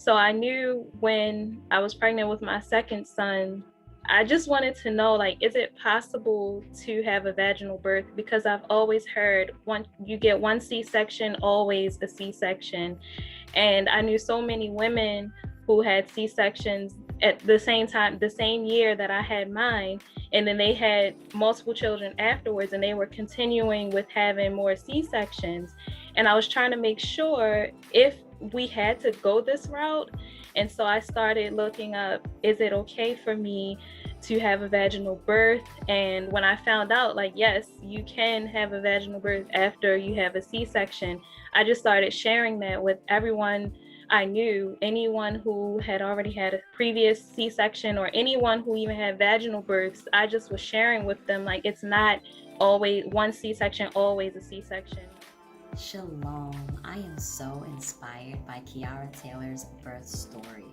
So I knew when I was pregnant with my second son, I just wanted to know, like, is it possible to have a vaginal birth? Because I've always heard you get one C-section, always a C-section. And I knew so many women who had C-sections at the same time, the same year that I had mine. And then they had multiple children afterwards, and they were continuing with having more C-sections. And I was trying to make sure if we had to go this route. And so I started looking up, is it okay for me to have a vaginal birth? And when I found out, like, yes, you can have a vaginal birth after you have a C-section, I just started sharing that with everyone I knew. Anyone who had already had a previous C-section or anyone who even had vaginal births, I just was sharing with them, like, it's not always one C-section, always a C-section. Shalom. I am so inspired by Kiara Taylor's birth story.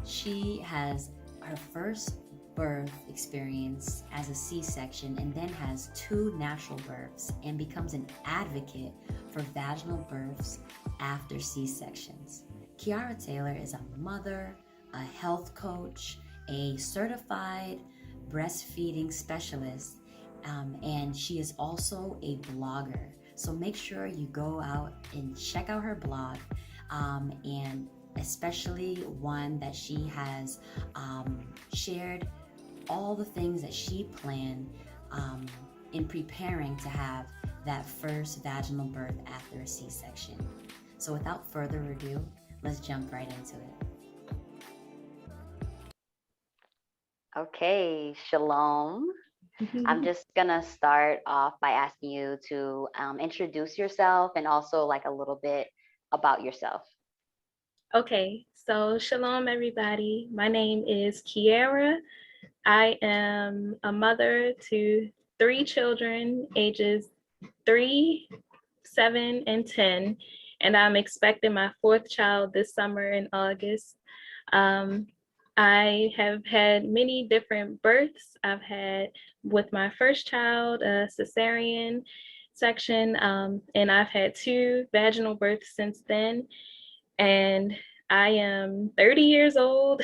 She has her first birth experience as a C-section and then has 2 natural births and becomes an advocate for vaginal births after C-sections. Kiara Taylor is a mother, a health coach, a certified breastfeeding specialist, and she is also a blogger. So make sure you go out and check out her blog, and especially one that she has shared all the things that she planned in preparing to have that first vaginal birth after a C-section. So without further ado, let's jump right into it. Okay, Shalom. I'm just gonna start off by asking you to introduce yourself and also like a little bit about yourself. Okay, so Shalom, everybody. My name is Kiara. I am a mother to 3 children, ages 3, 7, and 10, and I'm expecting my 4th child this summer in August. I have had many different births. I've had, with my first child, a cesarean section, and I've had 2 vaginal births since then. And I am 30 years old,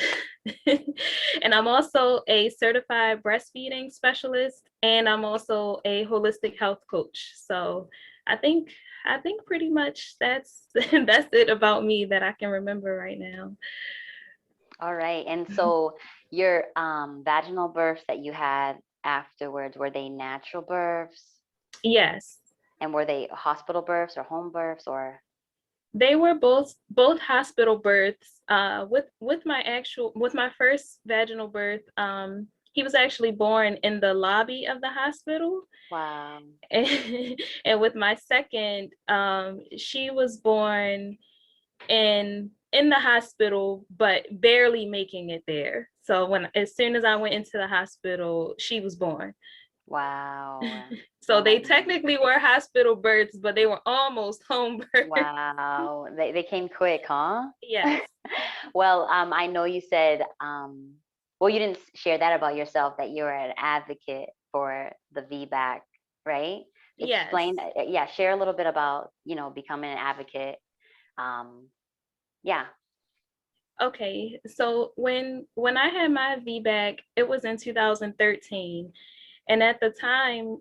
and I'm also a certified breastfeeding specialist, and I'm also a holistic health coach. So I think pretty much that's that's it about me that I can remember right now. All right, and so your vaginal births that you had afterwards, were they natural births? Yes. And were they hospital births or home births or? They were both hospital births. With my first vaginal birth, he was actually born in the lobby of the hospital. Wow. And with my second, she was born in the hospital, but barely making it there. So as soon as I went into the hospital, she was born. Wow. So Oh they my God. technically were hospital births, but they were almost home births. Wow. They came quick, huh? Yes. Well, I know you said, well, you didn't share that about yourself, that you're an advocate for the VBAC, right? Yes. Explain, yeah, share a little bit about, becoming an advocate. Yeah. Okay, so when I had my VBAC, it was in 2013, and at the time,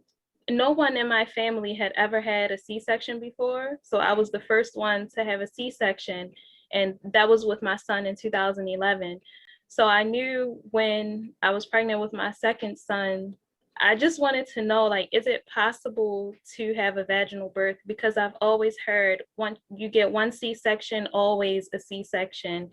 no one in my family had ever had a C-section before, so I was the first one to have a C-section, and that was with my son in 2011. So I knew when I was pregnant with my second son, I just wanted to know, like, is it possible to have a vaginal birth? Because I've always heard you get one C-section, always a C-section.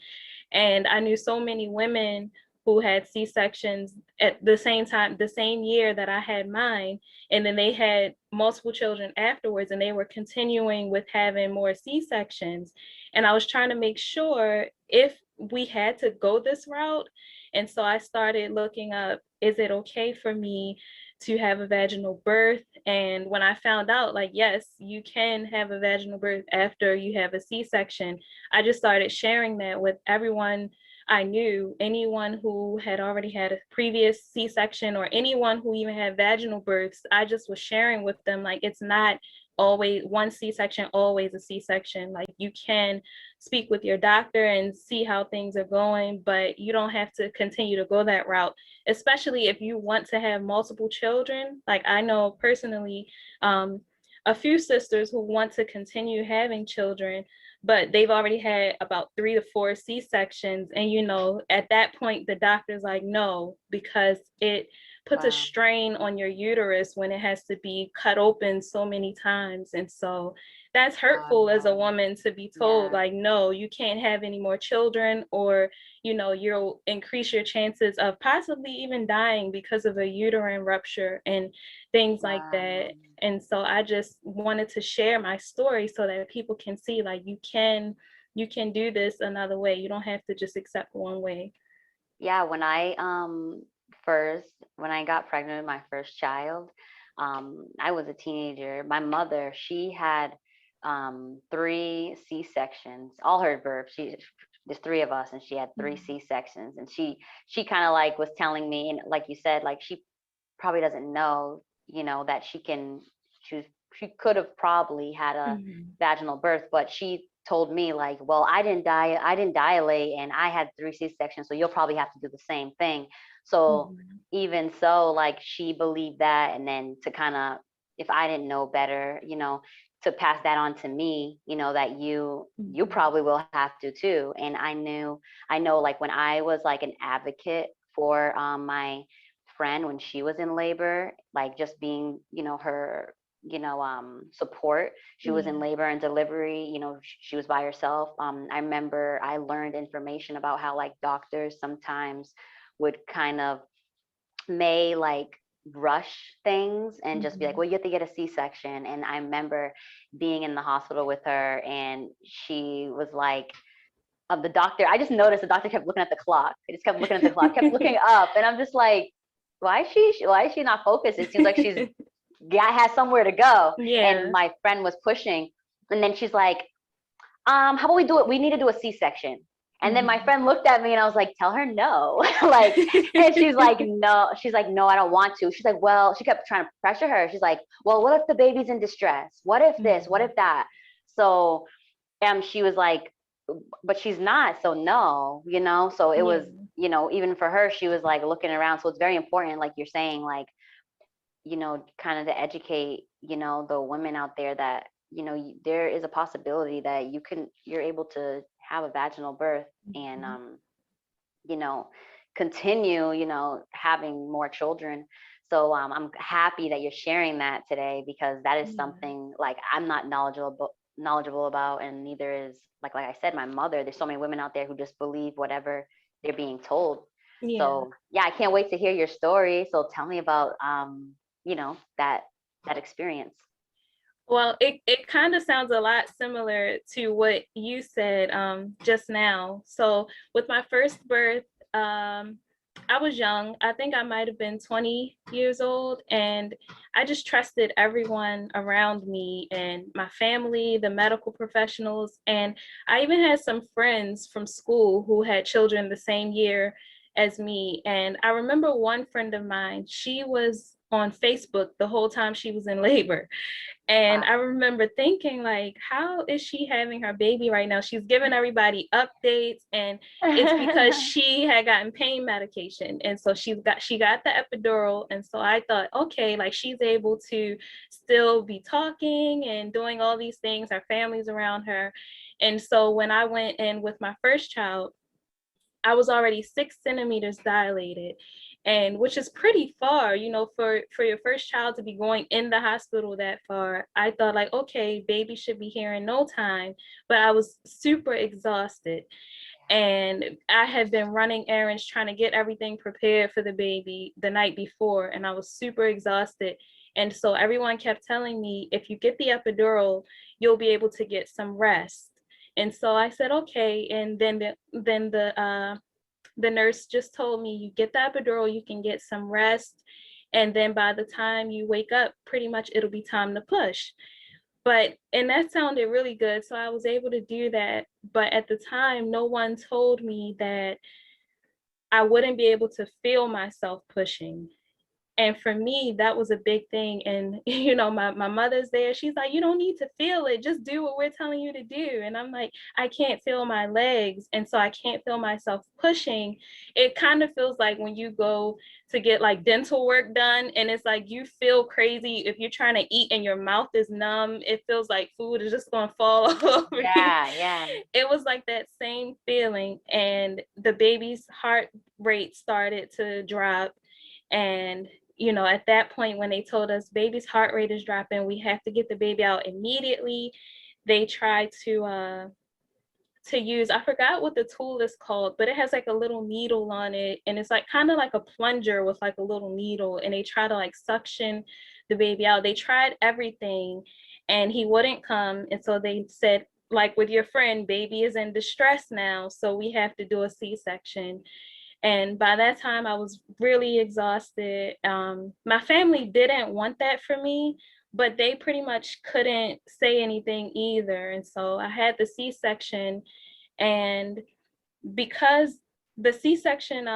And I knew so many women who had C-sections at the same time, the same year that I had mine. And then they had multiple children afterwards, and they were continuing with having more C-sections. And I was trying to make sure if we had to go this route. And so I started looking up, is it okay for me to have a vaginal birth? And when I found out, like, yes, you can have a vaginal birth after you have a C-section, I just started sharing that with everyone I knew. Anyone who had already had a previous C-section or anyone who even had vaginal births, I just was sharing with them, like, it's not always one C-section, always a C-section. Like, you can speak with your doctor and see how things are going, but you don't have to continue to go that route, especially if you want to have multiple children. Like, I know personally, a few sisters who want to continue having children, but they've already had about 3 to 4 C-sections. And, at that point, the doctor's like, no, because it puts a strain on your uterus when it has to be cut open so many times. And so that's hurtful as a woman, to be told, like, no, you can't have any more children, or, you'll increase your chances of possibly even dying because of a uterine rupture and things like that. And so I just wanted to share my story so that people can see, like, you can do this another way. You don't have to just accept one way. Yeah, when I got pregnant with my first child, I was a teenager. My mother, she had 3 C-sections, all her births. There's 3 of us, and she had 3 C-sections. And she kind of like was telling me, and like you said, like, she probably doesn't know, that she could have probably had a vaginal birth, but she told me, like, well, I didn't dilate, and I had 3 C-sections, so you'll probably have to do the same thing. So even so, like, she believed that, and then to kind of, if I didn't know better, to pass that on to me, that you probably will have to too. And I know, like, when I was like an advocate for my friend when she was in labor, like, just being, her support. She was in labor and delivery, she was by herself. I remember I learned information about how, like, doctors sometimes would kind of may like rush things and just be like, well, you have to get a C-section. And I remember being in the hospital with her, and she was like, the doctor, I just noticed the doctor kept looking at the clock. I just kept looking at the clock, kept looking up, and I'm just like, why is she not focused? It seems like she's has somewhere to go. And my friend was pushing, and then she's like, how about we do it? We need to do a C-section. And then my friend looked at me, and I was like, tell her no. Like, and she's like, no, I don't want to. She's like, well, she kept trying to pressure her. She's like, well, what if the baby's in distress? What if this? What if that? So she was like, but she's not, so no, so it was, even for her, she was like looking around. So it's very important, like you're saying, like, kind of to educate, the women out there that, there is a possibility that you're able to have a vaginal birth and, continue, having more children. So I'm happy that you're sharing that today, because that is something, like, I'm not knowledgeable about, and neither is, like I said, my mother. There's so many women out there who just believe whatever they're being told. So I can't wait to hear your story. So tell me about that experience. Well, it kind of sounds a lot similar to what you said just now. So with my first birth, I was young. I think I might have been 20 years old, and I just trusted everyone around me and my family, the medical professionals. And I even had some friends from school who had children the same year as me. And I remember one friend of mine, she was on Facebook the whole time she was in labor. And I remember thinking, like, how is she having her baby right now? She's giving everybody updates, and it's because she had gotten pain medication. And so she got the epidural. And so I thought, okay, like, she's able to still be talking and doing all these things. Her family's around her. And so when I went in with my first child, I was already 6 centimeters dilated, and which is pretty far, for your first child to be going in the hospital that far. I thought, like, okay, baby should be here in no time, but I was super exhausted. And I had been running errands trying to get everything prepared for the baby the night before, and I was super exhausted. And so everyone kept telling me, if you get the epidural, you'll be able to get some rest. And so I said, okay. And then the nurse just told me, you get the epidural, you can get some rest. And then by the time you wake up, pretty much it'll be time to push. And that sounded really good. So I was able to do that. But at the time, no one told me that I wouldn't be able to feel myself pushing. And for me, that was a big thing. And, my mother's there. She's like, you don't need to feel it. Just do what we're telling you to do. And I'm like, I can't feel my legs. And so I can't feel myself pushing. It kind of feels like when you go to get like dental work done, and it's like you feel crazy if you're trying to eat and your mouth is numb. It feels like food is just going to fall all over you. Yeah. It was like that same feeling. And the baby's heart rate started to drop. And at that point, when they told us baby's heart rate is dropping, we have to get the baby out immediately, they tried to use, I forgot what the tool is called, but it has like a little needle on it, and it's like kind of like a plunger with like a little needle, and they try to like suction the baby out. They tried everything and he wouldn't come. And so they said, like with your friend, baby is in distress now, so we have to do a C-section. And by that time, I was really exhausted. My family didn't want that for me, but they pretty much couldn't say anything either. And so I had the C-section. And because the C-section,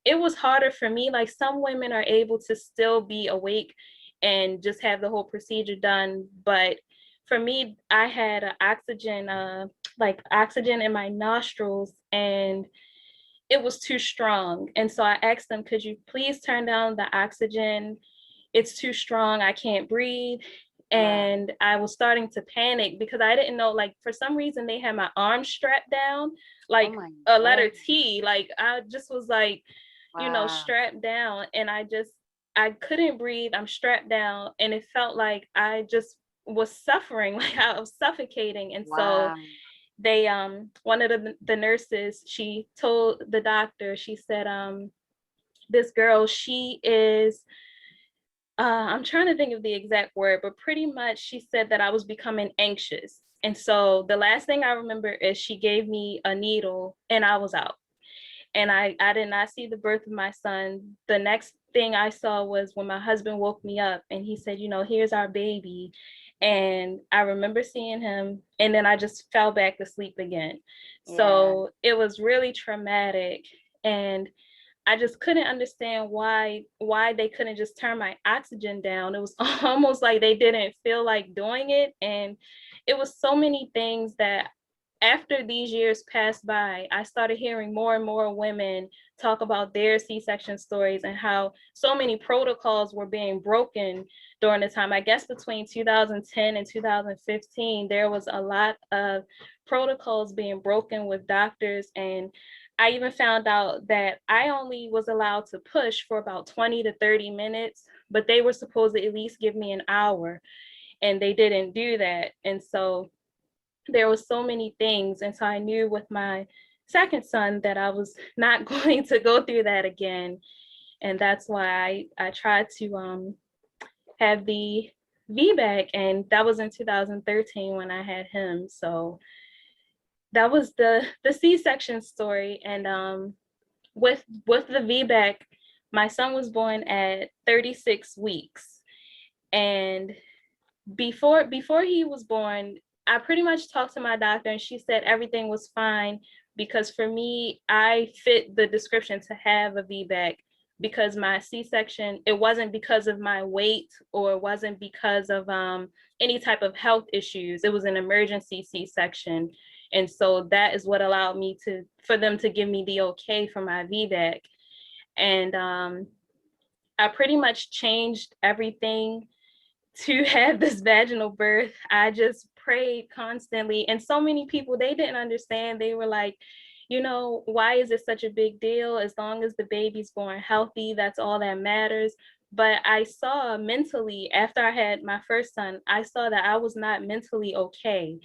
it was harder for me. Like some women are able to still be awake and just have the whole procedure done. But for me, I had oxygen in my nostrils, and it was too strong. And so I asked them, could you please turn down the oxygen? It's too strong. I can't breathe. And I was starting to panic because I didn't know, like, for some reason they had my arm strapped down, like a letter T. Like I just was like, strapped down, and I couldn't breathe. I'm strapped down, and it felt like I just was suffering, like I was suffocating. And so they one of the nurses, she told the doctor, she said, this girl, she is I'm trying to think of the exact word, but pretty much she said that I was becoming anxious. And so the last thing I remember is she gave me a needle and I was out. And I did not see the birth of my son. The next thing I saw was when my husband woke me up and he said, here's our baby. And I remember seeing him, and then I just fell back to sleep again. So it was really traumatic. And I just couldn't understand why they couldn't just turn my oxygen down. It was almost like they didn't feel like doing it. And it was so many things that after these years passed by, I started hearing more and more women talk about their C-section stories and how so many protocols were being broken during the time. I guess between 2010 and 2015, there was a lot of protocols being broken with doctors. And I even found out that I only was allowed to push for about 20 to 30 minutes, but they were supposed to at least give me an hour, and they didn't do that. And so there was so many things. And so I knew with my second son that I was not going to go through that again. And that's why I tried to have the VBAC, and that was in 2013 when I had him. So that was the C-section story. And with the VBAC, my son was born at 36 weeks. And before he was born, I pretty much talked to my doctor, and she said everything was fine, because for me, I fit the description to have a VBAC, because my C-section, it wasn't because of my weight, or it wasn't because of any type of health issues. It was an emergency C-section. And so that is what allowed me for them to give me the okay for my VBAC. And I pretty much changed everything to have this vaginal birth. I just prayed constantly. And so many people, they didn't understand. They were like, why is it such a big deal? As long as the baby's born healthy, that's all that matters. But I saw mentally, after I had my first son, I saw that I was not mentally okay.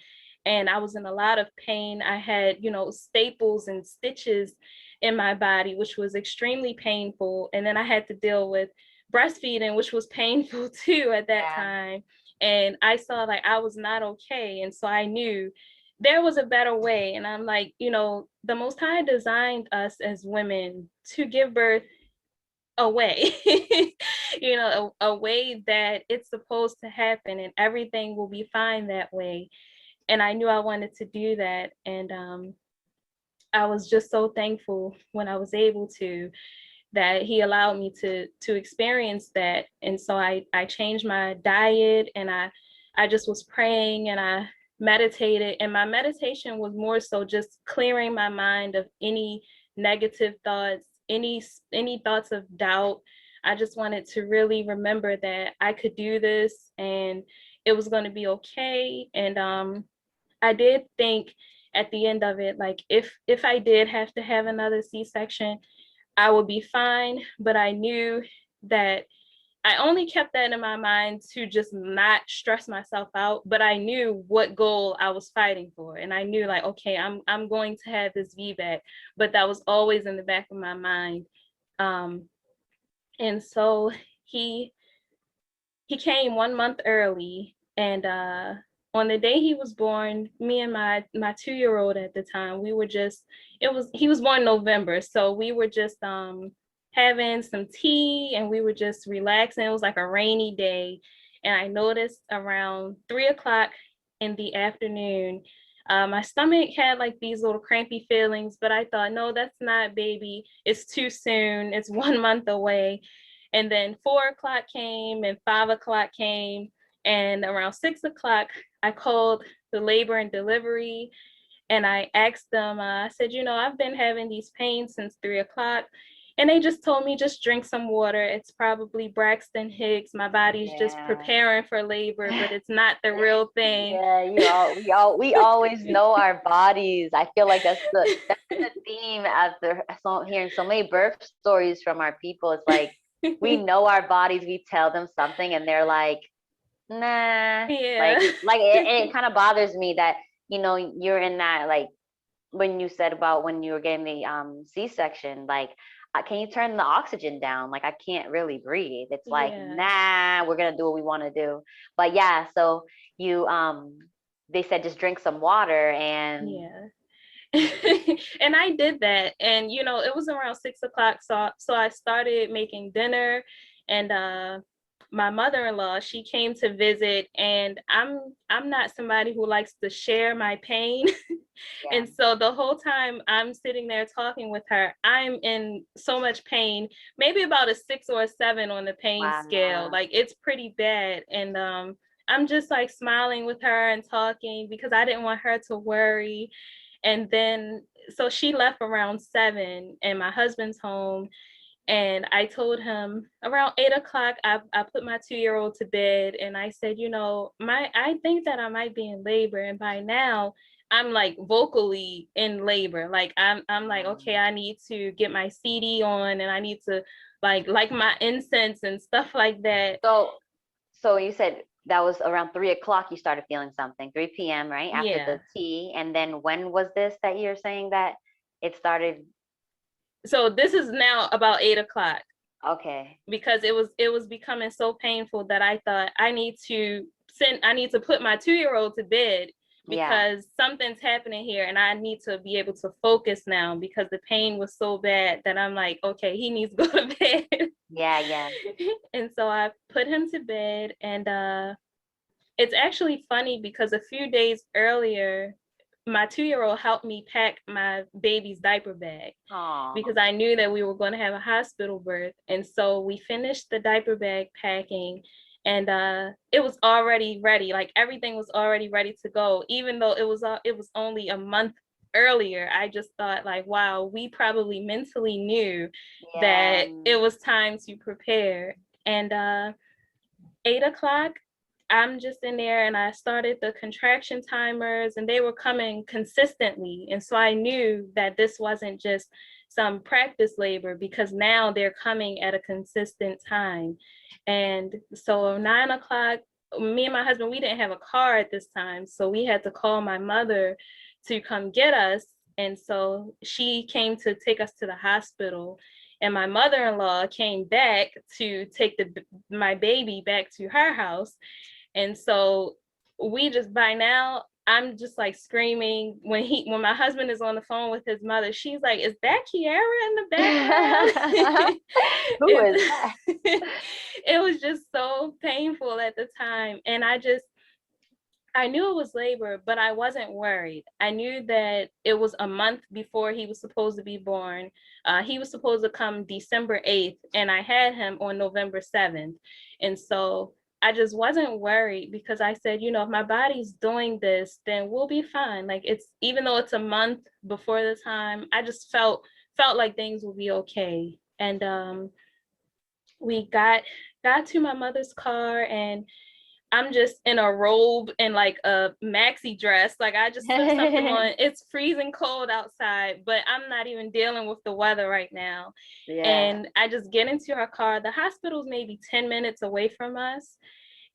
And I was in a lot of pain. I had, staples and stitches in my body, which was extremely painful. And then I had to deal with breastfeeding, which was painful too at that time. And I saw like I was not okay. And so I knew there was a better way. And I'm like, the Most High designed us as women to give birth a way, a way that it's supposed to happen, and everything will be fine that way. And I knew I wanted to do that. And I was just so thankful when I was able to. that he allowed me to experience that. And so I changed my diet, and I just was praying, and I meditated, and my meditation was more so just clearing my mind of any negative thoughts, any thoughts of doubt. I just wanted to really remember that I could do this, and it was going to be okay. And I did think at the end of it, like if I did have to have another C-section, I would be fine. But I knew that I only kept that in my mind to just not stress myself out, but I knew what goal I was fighting for. And I knew, like, okay, I'm going to have this VBAC, but that was always in the back of my mind. And so he came 1 month early, and on the day he was born, me and my 2-year-old at the time, we were just, he was born in November, so we were just having some tea, and we were just relaxing. It was like a rainy day, and I noticed around 3 o'clock in the afternoon, my stomach had like these little crampy feelings, but I thought, no, that's not baby. It's too soon. It's 1 month away. And then 4 o'clock came, and 5 o'clock came, and around 6 o'clock, I called the labor and delivery, and I asked them, I said, I've been having these pains since 3 o'clock. And they just told me, just drink some water. It's probably Braxton Hicks. My body's just preparing for labor, but it's not the real thing. Yeah, we always know our bodies. I feel like that's the theme after hearing so many birth stories from our people. It's like we know our bodies. We tell them something, and they're like, nah. Yeah. Like it kind of bothers me that you're in that, like when you said about when you were getting the C-section, like. Can you turn the oxygen down? Like, I can't really breathe. It's like, nah, we're gonna do what we want to do. But yeah, so you they said just drink some water, and and I did that, and it was around 6 o'clock, so I started making dinner, and my mother-in-law, she came to visit, and I'm not somebody who likes to share my pain. And so the whole time I'm sitting there talking with her, I'm in so much pain, maybe about a 6 or a 7 on the pain scale. Like, it's pretty bad. And I'm just like smiling with her and talking because I didn't want her to worry. And then, so she left around 7, and my husband's home. And I told him around 8 o'clock, I put my 2-year-old to bed, and I said, I think that I might be in labor. And by now, I'm like vocally in labor. Like I'm like, okay, I need to get my CD on, and I need to like my incense and stuff like that. So you said that was around 3 o'clock you started feeling something, 3 p.m., right? After the tea. And then when was this that you're saying that it started? So this is now about 8 o'clock. Okay. Because it was becoming so painful that I thought I need to put my 2-year-old to bed, because something's happening here, and I need to be able to focus now, because the pain was so bad that I'm like, okay, he needs to go to bed. Yeah. And so I put him to bed, and it's actually funny because a few days earlier, my 2-year-old helped me pack my baby's diaper bag. Aww. Because I knew that we were going to have a hospital birth. And so we finished the diaper bag packing, and it was already ready. Like, everything was already ready to go, even though it was only a month earlier. I just thought, like, wow, we probably mentally knew that it was time to prepare. And 8 o'clock, I'm just in there, and I started the contraction timers, and they were coming consistently. And so I knew that this wasn't just some practice labor, because now they're coming at a consistent time. And so 9 o'clock, me and my husband, we didn't have a car at this time, so we had to call my mother to come get us. And so she came to take us to the hospital, and my mother-in-law came back to take my baby back to her house. And so we just, by now, I'm just like screaming when my husband is on the phone with his mother. She's like, "Is that Kiara in the background?" Who is that? It was just so painful at the time. And I I knew it was labor, but I wasn't worried. I knew that it was a month before he was supposed to be born. He was supposed to come December 8th, and I had him on November 7th. And so I just wasn't worried because I said, you know, if my body's doing this, then we'll be fine. Like, it's, even though it's a month before the time, I just felt like things will be okay. And we got to my mother's car, and I'm just in a robe and like a maxi dress. Like, I just put something on. It's freezing cold outside, but I'm not even dealing with the weather right now. Yeah. And I just get into our car. The hospital's maybe 10 minutes away from us.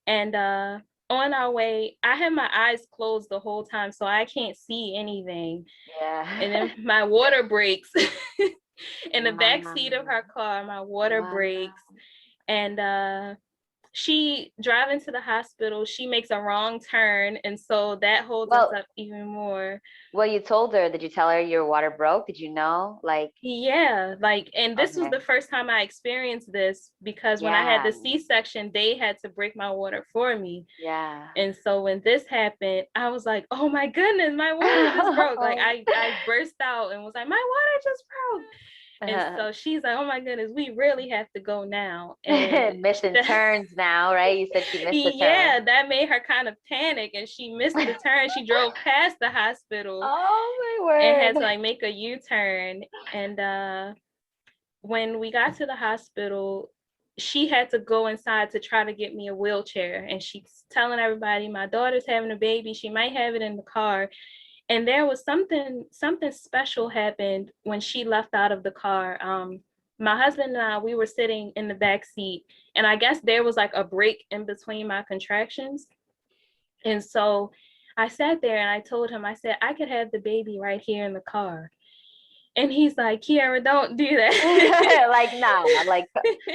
And on our way, I had my eyes closed the whole time, so I can't see anything. Yeah. And then my water breaks in the back Wow. seat of her car. My water Wow. breaks. And she driving to the hospital, she makes a wrong turn, and so that holds us Well, up even more. well, you told her, did you tell her your water broke? Did you know? Like, Yeah, like, and this was okay. the first time I experienced this, because when I had Yeah. the C-section, they had to break my water for me. Yeah. And so when this happened, I was like, oh my goodness, my water just broke. Like, I burst out and was like, my water just broke. And so she's like, oh my goodness, we really have to go now. And Missing turns now, right? You said she missed the yeah, turn. that made her kind of panic, and she missed the turn. She drove past the hospital Oh my and had to word. like make a U-turn. And when we got to the hospital, she had to go inside to try to get me a wheelchair. And she's telling everybody, my daughter's having a baby. She might have it in the car. And there was something special happened when she left out of the car. My husband and I, we were sitting in the back seat, and I guess there was like a break in between my contractions. And so I sat there and I told him, I said, I could have the baby right here in the car. And he's like, Kiara, don't do that. Like, nah, like,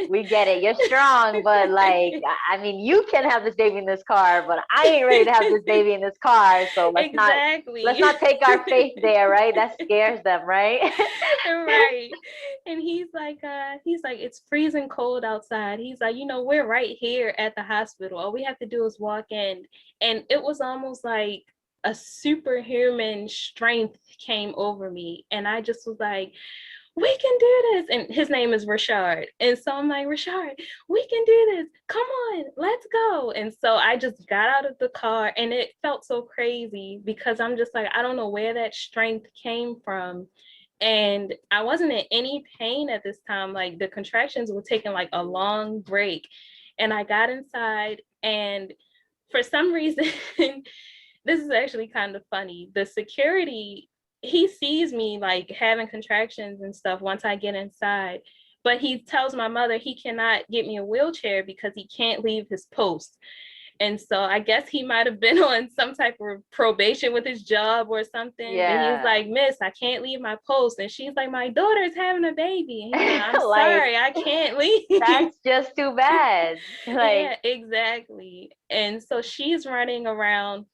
we get it. You're strong, but like, I mean, you can have this baby in this car, but I ain't ready to have this baby in this car. So let's Exactly. not take our faith there, right? That scares them, right? Right. And he's like, it's freezing cold outside. He's like, you know, we're right here at the hospital. All we have to do is walk in. And it was almost like a superhuman strength came over me. And I just was like, we can do this. And his name is Rashard. And so I'm like, Rashard, we can do this. Come on, let's go. And so I just got out of the car, and it felt so crazy because I'm just like, I don't know where that strength came from. And I wasn't in any pain at this time. Like, the contractions were taking like a long break. And I got inside, and for some reason, this is actually kind of funny. The security, he sees me like having contractions and stuff once I get inside, but he tells my mother he cannot get me a wheelchair because he can't leave his post. And so I guess he might have been on some type of probation with his job or something. But he's Yeah. like, Miss, I can't leave my post. And she's like, my daughter's having a baby. And he's like, I'm Like, sorry, I can't leave. that's just too bad. Like, Yeah, exactly. And so she's running around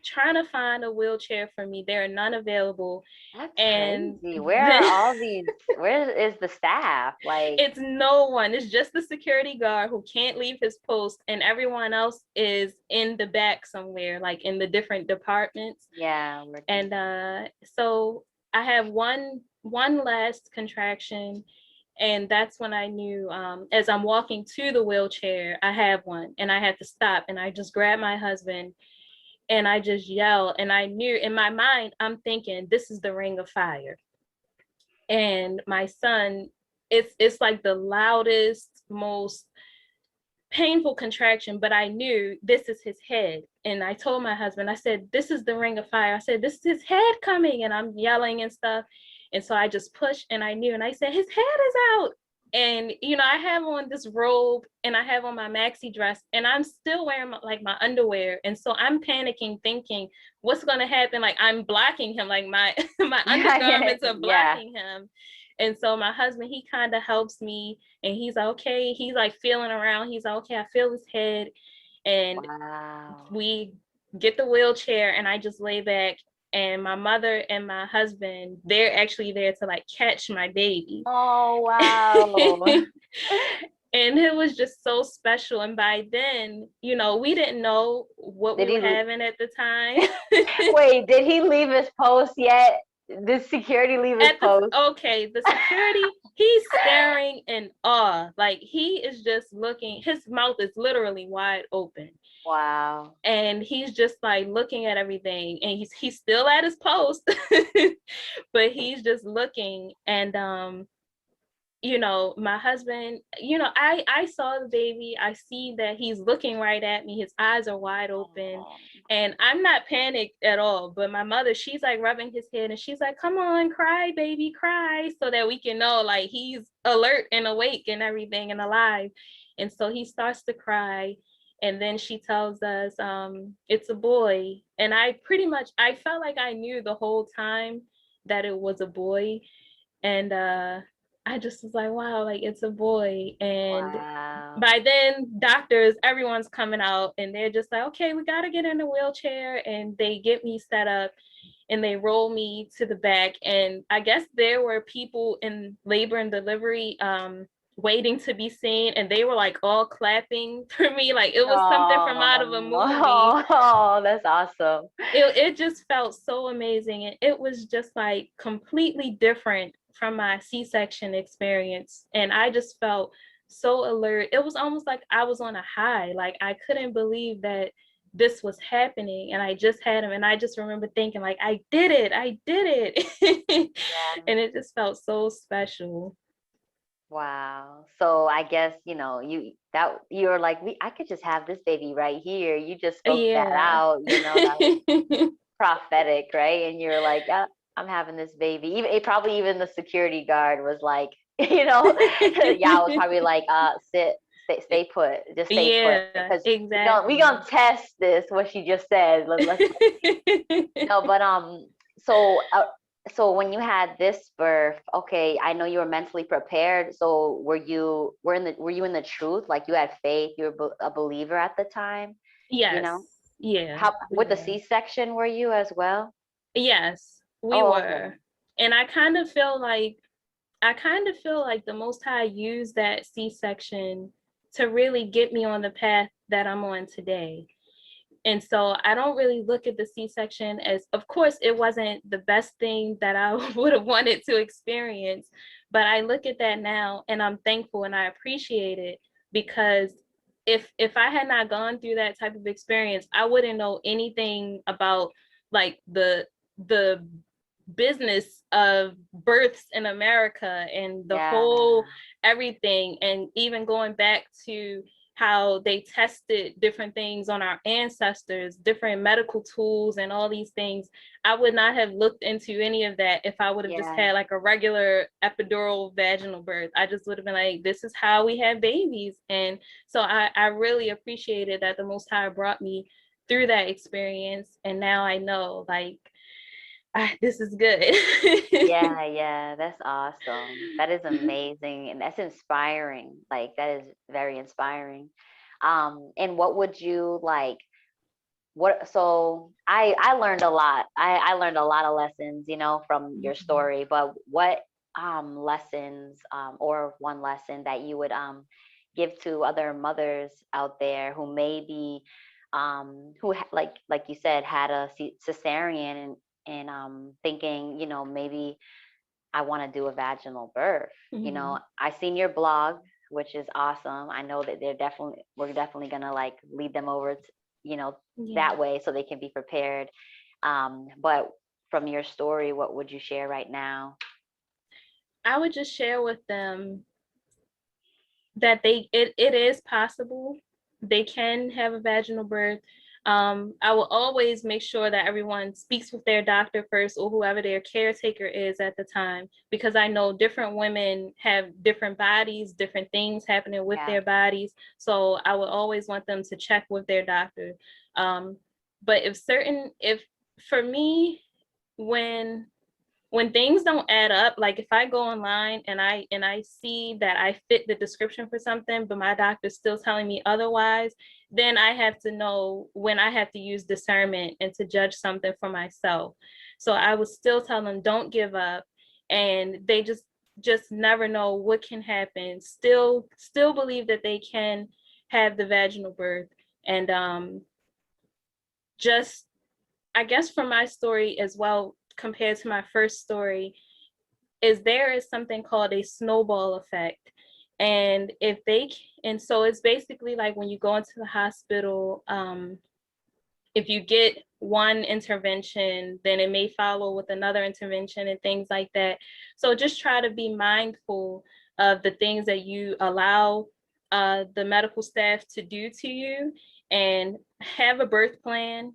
trying to find a wheelchair for me. There are none available. that's And crazy. then Where is the staff? Like, it's no one. It's just the security guard who can't leave his post, and everyone else is in the back somewhere, like in the different departments. yeah, working. And so I have one last contraction, and that's when I knew, as I'm walking to the wheelchair, I have one, and I had to stop, and I just grabbed my husband and I just yelled, and I knew in my mind, I'm thinking, this is the ring of fire. And my son, it's like the loudest, most painful contraction, but I knew this is his head. And I told my husband, I said, this is the ring of fire. I said, this is his head coming. And I'm yelling and stuff. And so I just pushed, and I knew, and I said, his head is out. And, you know, I have on this robe and I have on my maxi dress, and I'm still wearing my underwear. And so I'm panicking, thinking, what's going to happen? Like, I'm blocking him, like my undergarments are Yeah. blocking him. And so my husband, he kind of helps me, and he's like, okay. He's like feeling around. He's like, okay, I feel his head. And Wow. we get the wheelchair, and I just lay back, and my mother and my husband, they're actually there to like catch my baby. Oh, wow. And it was just so special. And by then, you know, we didn't know what we Did were he having at the time. wait, did he leave his post yet? Did security leave his At the post? okay, the security, he's staring in awe. Like he is just looking, his mouth is literally wide open. Wow. And he's just like looking at everything, and he's still at his post. But he's just looking. And you know, my husband, you know, I saw the baby. I see that he's looking right at me. His eyes are wide open. Oh, And I'm not panicked at all. But my mother, she's like rubbing his head, and she's like, come on, cry, baby, cry, so that we can know like he's alert and awake and everything and alive. And so he starts to cry. And then she tells us, it's a boy. And I felt like I knew the whole time that it was a boy. And I just was like, wow, like it's a boy. And wow. by then, doctors, everyone's coming out, and they're just like, okay, we got to get in a wheelchair. And they get me set up, and they roll me to the back. And I guess there were people in labor and delivery waiting to be seen, and they were like all clapping for me, like it was something from out of a movie. Oh, that's awesome. It just felt so amazing, and it was just like completely different from my C-section experience. And I just felt so alert. It was almost like I was on a high. Like I couldn't believe that this was happening, and I just had him. And I just remember thinking like, I did it, Yeah. and it just felt so special. Wow. So I guess, you were like, I could just have this baby right here. You just spoke that Yeah. out, that was prophetic, right? And you're like, I'm having this baby. Even the security guard was like, yeah, I was probably like, stay put, just stay put, Yeah, because we exactly. gonna test this, what she just said. Let's no, but so when you had this birth, okay, I know you were mentally prepared. So were you in the truth? Like you had faith, you were a believer at the time, you Yes. know? Yeah, How we with the were. C-section were you as well? Yes, we Oh, okay. were. And I kind of feel like the Most High used that C-section to really get me on the path that I'm on today. And so I don't really look at the C-section as, of course, it wasn't the best thing that I would have wanted to experience, but I look at that now and I'm thankful and I appreciate it, because if I had not gone through that type of experience, I wouldn't know anything about like the business of births in America and the Yeah. whole everything. And even going back to how they tested different things on our ancestors, different medical tools and all these things. I would not have looked into any of that if I would have just Yeah. had like a regular epidural vaginal birth. I just would have been like, this is how we have babies. And so I really appreciated that the Most High brought me through that experience. And now I know like, this is good. Yeah, yeah, that's awesome. That is amazing, and that's inspiring. Like that is very inspiring. And what would you like? So I learned a lot. I learned a lot of lessons, from your story. But what lessons or one lesson that you would give to other mothers out there who maybe like you said had a cesarean and thinking, maybe I want to do a vaginal birth. Mhm. I seen your blog, which is awesome. I know that we're definitely gonna like lead them over to, Yeah. that way so they can be prepared. But from your story, what would you share right now? I would just share with them that it is possible. They can have a vaginal birth. I will always make sure that everyone speaks with their doctor first, or whoever their caretaker is at the time, because I know different women have different bodies, different things happening with Yeah. their bodies. So I would always want them to check with their doctor. But if for me, when things don't add up, like if I go online and I see that I fit the description for something, but my doctor's still telling me otherwise, then I have to know when I have to use discernment and to judge something for myself. So I would still tell them, don't give up. And they just just never know what can happen, still believe that they can have the vaginal birth. And just, I guess from my story as well, compared to my first story, is there is something called a snowball effect. And if they, and so it's basically like when you go into the hospital, if you get one intervention, then it may follow with another intervention and things like that. So just try to be mindful of the things that you allow the medical staff to do to you, and have a birth plan.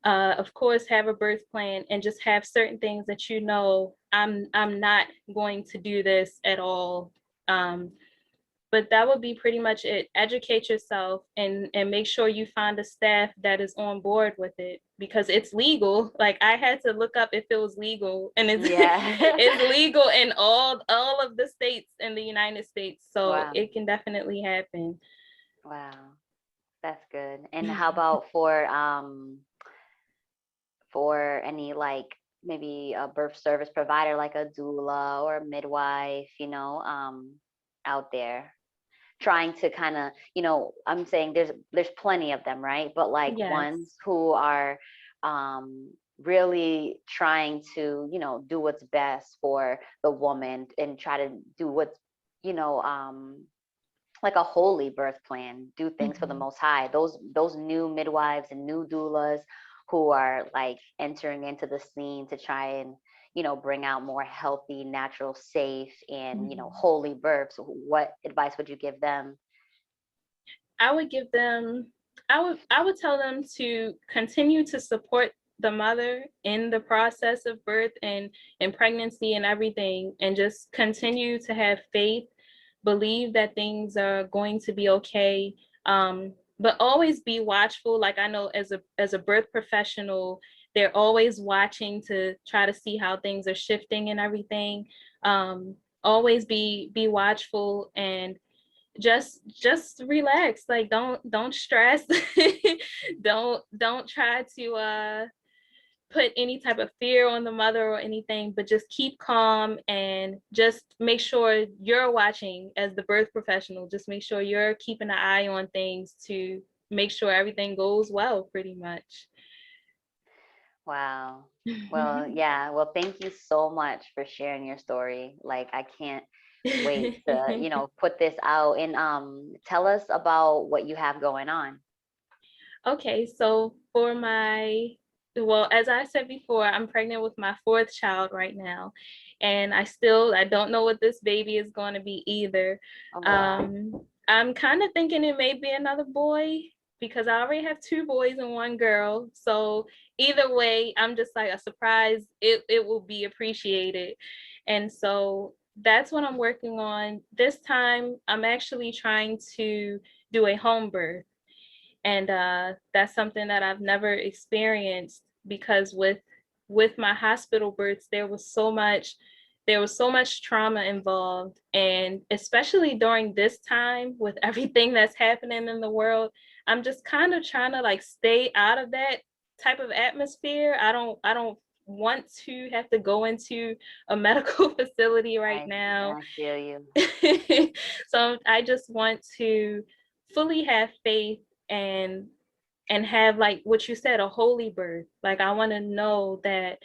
Of course, have a birth plan, and just have certain things that you know, I'm not going to do this at all. But that would be pretty much it. Educate yourself, and make sure you find a staff that is on board with it, because it's legal. Like, I had to look up if it was legal, and it's Yeah. it's legal in all of the states in the United States. So Wow. it can definitely happen. Wow. That's good. And how about for any like maybe a birth service provider like a doula or a midwife, out there trying to kind of, I'm saying there's plenty of them, right? But like Yes. ones who are really trying to, do what's best for the woman and try to do what's, you know, like a holy birth plan, do things for the Most High. Those new midwives and new doulas who are like entering into the scene to try and bring out more healthy, natural, safe, and holy births. What advice would you give them? I would give them, I would tell them to continue to support the mother in the process of birth and pregnancy and everything, and just continue to have faith, believe that things are going to be okay. But always be watchful. Like, I know as a birth professional, they're always watching to try to see how things are shifting and everything. Always be watchful, and just relax. Like, don't stress. Don't try to put any type of fear on the mother or anything, but just keep calm, and just make sure you're watching as the birth professional. Just make sure you're keeping an eye on things to make sure everything goes well, pretty much. Wow. Well, yeah. Well, thank you so much for sharing your story. Like, I can't wait to, put this out, and tell us about what you have going on. Okay, so for well, as I said before, I'm pregnant with my fourth child right now, and I don't know what this baby is going to be either. Oh, wow. I'm kind of thinking it may be another boy, because I already have two boys and one girl. So either way, I'm just like a surprise. It will be appreciated. And so that's what I'm working on. This time, I'm actually trying to do a home birth. And that's something that I've never experienced, because with my hospital births, there was so much trauma involved, and especially during this time with everything that's happening in the world, I'm just kind of trying to like stay out of that type of atmosphere. I don't want to have to go into a medical facility right now. I feel you. So I just want to fully have faith, and have, like what you said, a holy birth. Like, I want to know that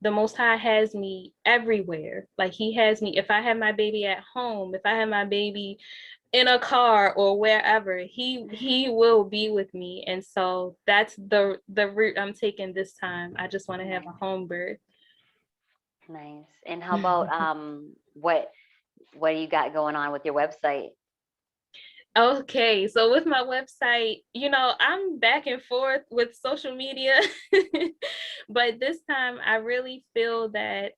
the Most High has me everywhere. Like, he has me, if I have my baby at home, if I have my baby in a car or wherever, he will be with me. And so that's the route I'm taking this time. I just want to have a home birth. Nice. And how about what do you got going on with your website? Okay, so with my website, I'm back and forth with social media, but this time I really feel that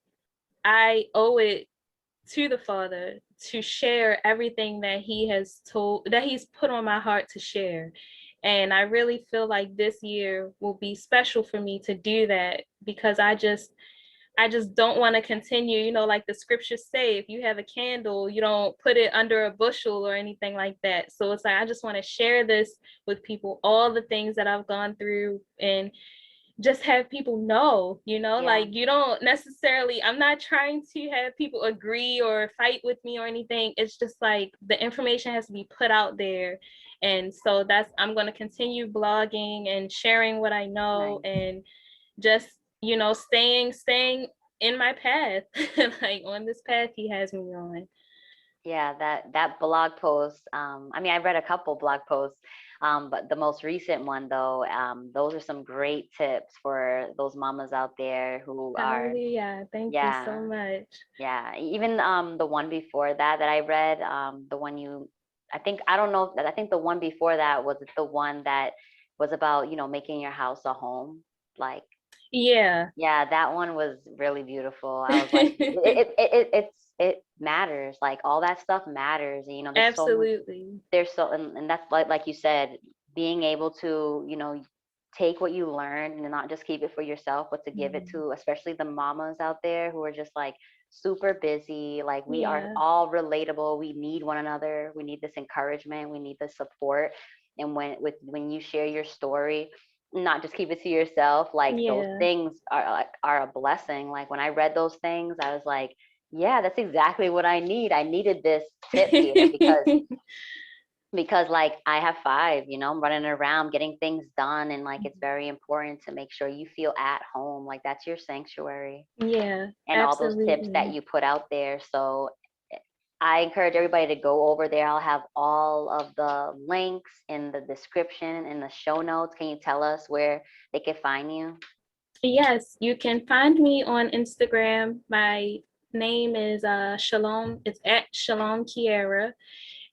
I owe it to the Father to share everything that he's put on my heart to share. And I really feel like this year will be special for me to do that, because I just don't want to continue, like the scriptures say, if you have a candle, you don't put it under a bushel or anything like that. So it's like, I just want to share this with people, all the things that I've gone through, and just have people know, Yeah. like you don't necessarily, I'm not trying to have people agree or fight with me or anything. It's just like the information has to be put out there. And so I'm going to continue blogging and sharing what I know, Nice. and just, staying in my path, like on this path he has me on. Yeah, that blog post. I mean, I read a couple blog posts, but the most recent one though, those are some great tips for those mamas out there who are, Hallelujah. Thank you so yeah, much. yeah. Even the one before that I read, the one you, I don't know, I think the one before that was the one that was about, making your house a home. Like, Yeah. yeah, that one was really beautiful. I was like, it matters. Like all that stuff matters. And, there's so much, Absolutely. and that's like you said, being able to, take what you learned and not just keep it for yourself, but to give it Mhm. to, especially the mamas out there who are just like super busy. Like we are Yeah. all relatable. We need one another. We need this encouragement. We need the support. And when you share your story, not just keep it to yourself, like those Yeah. things are a blessing. Like when I read those things, I was like, yeah, that's exactly what I need. I needed this tip here because like I have five, I'm running around getting things done, and like it's very important to make sure you feel at home, like that's your sanctuary, Yeah, and all those tips that absolutely. you put out there. So I encourage everybody to go over there. I'll have all of the links in the description, in the show notes. Can you tell us where they can find you? Yes, you can find me on Instagram. My name is Shalom. It's at Shalom Kiara.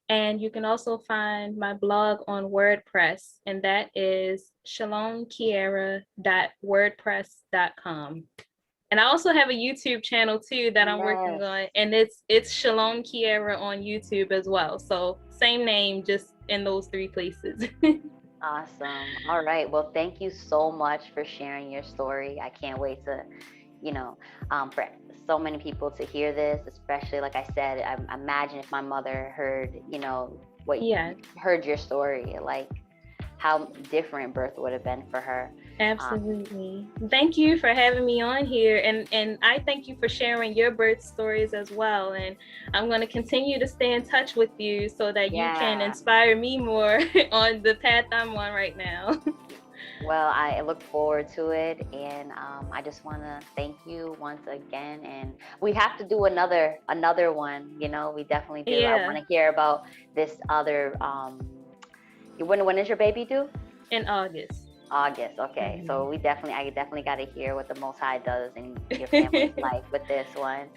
And you can also find my blog on WordPress, and that is shalomkiara.wordpress.com. And I also have a YouTube channel too that I'm working Yes. on, and it's Shalom Kiara on YouTube as well. So same name, just in those three places. Awesome. All right. Well, thank you so much for sharing your story. I can't wait to, for so many people to hear this, especially like I said, I imagine if my mother heard, Yeah, heard your story, like how different birth would have been for her. absolutely. Thank you for having me on here, and I thank you for sharing your birth stories as well. And I'm going to continue to stay in touch with you so that you can Yeah. inspire me more on the path I'm on right now. Well, I look forward to it, and I just want to thank you once again. And we have to do another one. We definitely do. I Yeah, want to hear about this other. When is your baby due? in August. August. Okay, so Mhm. I definitely got to hear what the Most High does in your family's life with this one,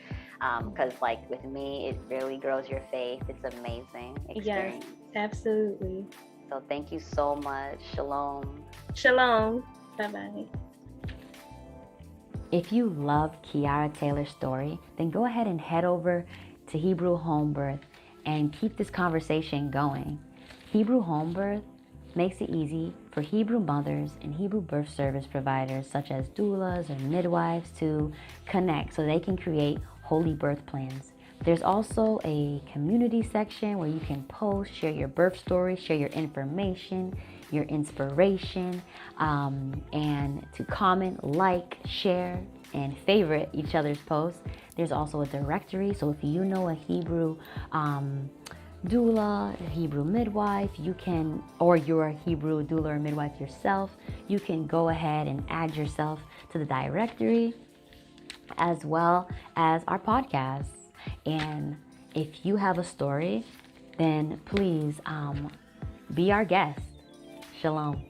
because like with me, it really grows your faith. It's amazing Yes, experience. absolutely. So thank you so much. Shalom. Shalom. Bye-bye. If you love Kiara Taylor's story, then go ahead and head over to Hebrew Home Birth and keep this conversation going. Hebrew Home Birth makes it easy for Hebrew mothers and Hebrew birth service providers such as doulas or midwives to connect so they can create holy birth plans. There's also a community section where you can post, share your birth story, share your information, your inspiration, and to comment, like, share, and favorite each other's posts. There's also a directory, so if you know a Hebrew doula, a Hebrew midwife, you can, or you're a Hebrew doula or midwife yourself, you can go ahead and add yourself to the directory, as well as our podcast. And if you have a story, then please be our guest. Shalom.